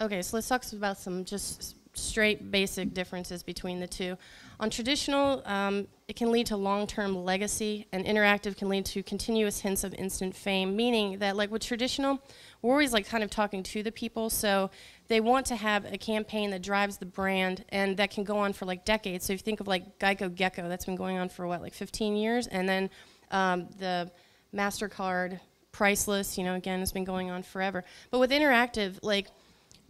Okay, so let's talk about some just straight basic differences between the two. On traditional, it can lead to long-term legacy, and interactive can lead to continuous hints of instant fame, meaning that like with traditional, we're always like kind of talking to the people, so they want to have a campaign that drives the brand and that can go on for like decades. So if you think of like Geico Gecko, that's been going on for what, like 15 years, and then the MasterCard Priceless, you know, again, has been going on forever. But with interactive, like,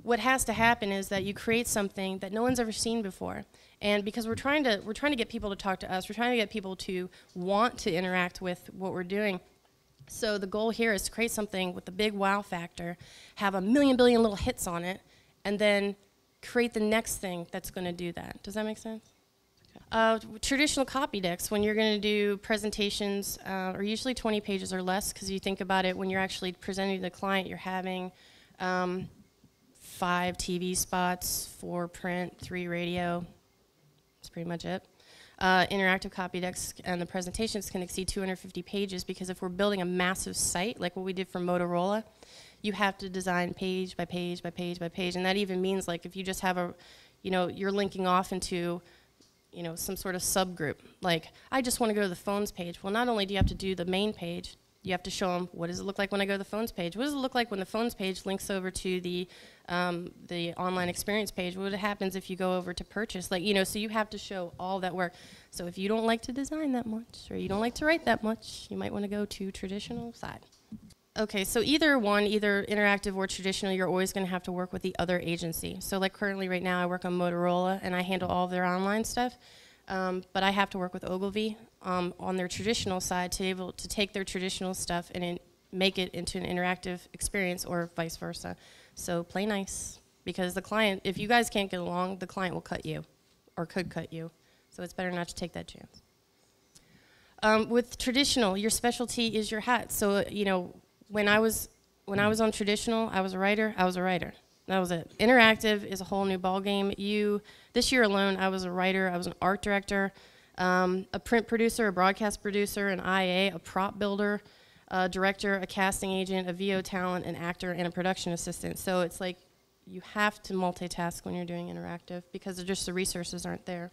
what has to happen is that you create something that no one's ever seen before. And because we're trying to get people to talk to us, we're trying to get people to want to interact with what we're doing. So the goal here is to create something with a big wow factor, have a million billion little hits on it, and then create the next thing that's going to do that. Does that make sense? Traditional copy decks, when you're going to do presentations, are usually 20 pages or less, because you think about it, when you're actually presenting to the client, you're having 5 TV spots, 4 print, 3 radio. That's pretty much it. Interactive copy decks and the presentations can exceed 250 pages, because if we're building a massive site, like what we did for Motorola, you have to design page by page by page by page. And that even means like if you just have you're linking off into some sort of subgroup. Like, I just want to go to the phones page. Well, not only do you have to do the main page, you have to show them, what does it look like when I go to the phones page? What does it look like when the phones page links over to the online experience page? What happens if you go over to purchase? Like, so you have to show all that work. So if you don't like to design that much, or you don't like to write that much, you might want to go to traditional side. Okay, so either one, either interactive or traditional, you're always going to have to work with the other agency. So like currently right now I work on Motorola and I handle all of their online stuff, but I have to work with Ogilvy on their traditional side to be able to take their traditional stuff and make it into an interactive experience, or vice versa. So play nice, because the client, if you guys can't get along, the client will cut you, or could cut you. So it's better not to take that chance. With traditional, your specialty is your hat. So when I was on traditional, I was a writer. That was it. Interactive is a whole new ballgame. This year alone, I was a writer. I was an art director, a print producer, a broadcast producer, an IA, a prop builder, a director, a casting agent, a VO talent, an actor, and a production assistant. So it's like you have to multitask when you're doing interactive, because just the resources aren't there.